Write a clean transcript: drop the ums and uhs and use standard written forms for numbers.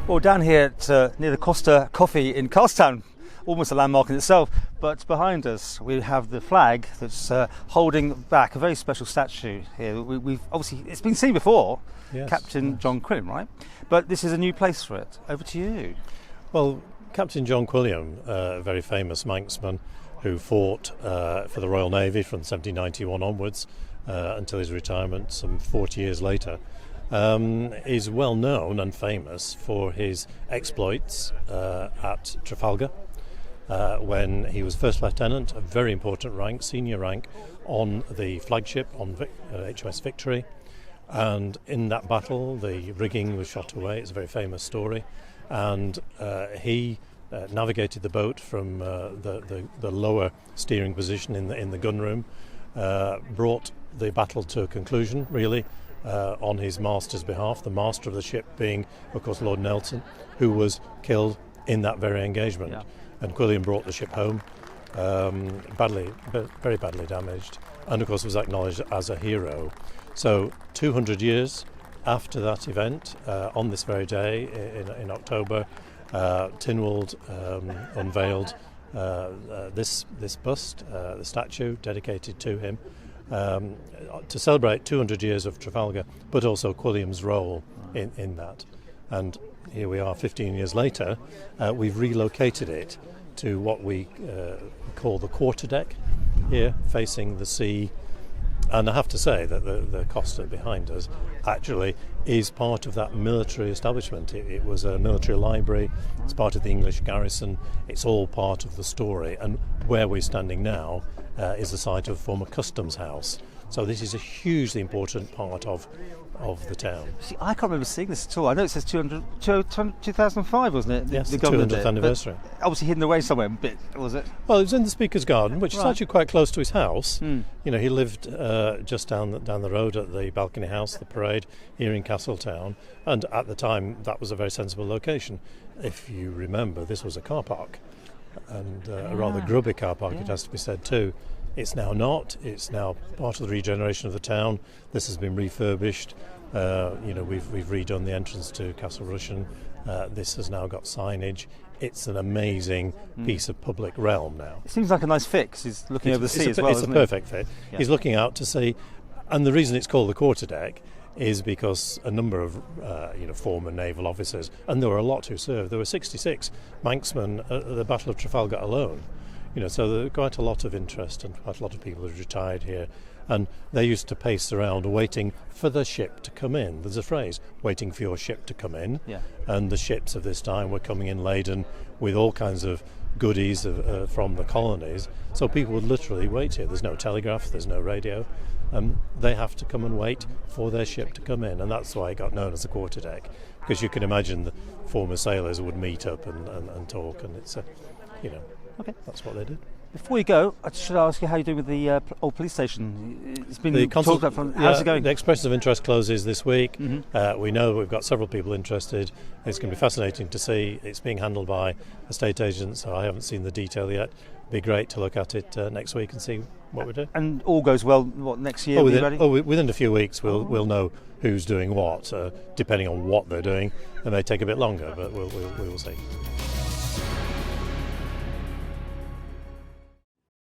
Well, down here at, near the Costa Coffee in Castletown, almost a landmark in itself, but behind us we have the flag that's holding back a very special statue here. We've obviously, it's been seen before, Yes, Captain John Quilliam, right? But this is a new place for it. Over to you. Well, Captain John Quilliam, a very famous Manxman who fought for the Royal Navy from 1791 onwards until his retirement some 40 years later, is well known and famous for his exploits at Trafalgar when he was First Lieutenant, a very important rank, senior rank, on the flagship, on HMS Victory. And in that battle, the rigging was shot away. It's a very famous story. And he navigated the boat from the lower steering position in the gunroom, brought the battle to a conclusion, really, on his master's behalf, the master of the ship being, of course, Lord Nelson, who was killed in that very engagement. Yeah. And Quilliam brought the ship home, very badly damaged, and of course was acknowledged as a hero. So 200 years after that event, on this very day in October, Tynwald unveiled this bust, the statue dedicated to him, to celebrate 200 years of Trafalgar, but also Quilliam's role in that. And here we are 15 years later, we've relocated it to what we call the quarterdeck here, facing the sea. And I have to say that the Costa behind us actually is part of that military establishment. It was a military library, it's part of the English garrison, it's all part of the story. And where we're standing now is the site of a former customs house. So this is a hugely important part of the town. See, I can't remember seeing this at all. I know it says 2005, wasn't it? Yes, the 200th anniversary. Obviously hidden away somewhere a bit, was it? Well, it was in the Speaker's Garden, which is actually quite close to his house. You know, he lived just down the road at the Balcony House, the parade, here in Castletown, and at the time that was a very sensible location. If you remember, this was a car park, and a rather grubby car park, it has to be said too. It's now not. It's now part of the regeneration of the town. This has been refurbished. We've redone the entrance to Castle Rushen. This has now got signage. It's an amazing piece of public realm now. It seems like a nice fit 'cause he's looking over the sea as well. It's a perfect fit. Yeah. He's looking out to sea, and the reason it's called the quarterdeck is because a number of former naval officers, and there were a lot who served. There were 66 Manxmen at the Battle of Trafalgar alone. So there were quite a lot of interest and quite a lot of people who retired here. And they used to pace around waiting for the ship to come in. There's a phrase, waiting for your ship to come in. Yeah. And the ships of this time were coming in laden with all kinds of goodies from the colonies. So people would literally wait here. There's no telegraph, there's no radio. They have to come and wait for their ship to come in. And that's why it got known as the quarterdeck. Because you can imagine the former sailors would meet up and talk. And it's, okay, that's what they did. Before we go, I should ask you how you're doing with the old police station. It's been talked about from. How's it going? The expressions of interest closes this week. We know we've got several people interested. It's going to be fascinating to see. It's being handled by estate agents, so I haven't seen the detail yet. It'd be great to look at it next week and see what we do. And all goes well. What next year? Within a few weeks, we'll know who's doing what. Depending on what they're doing, it may take a bit longer, but we will see.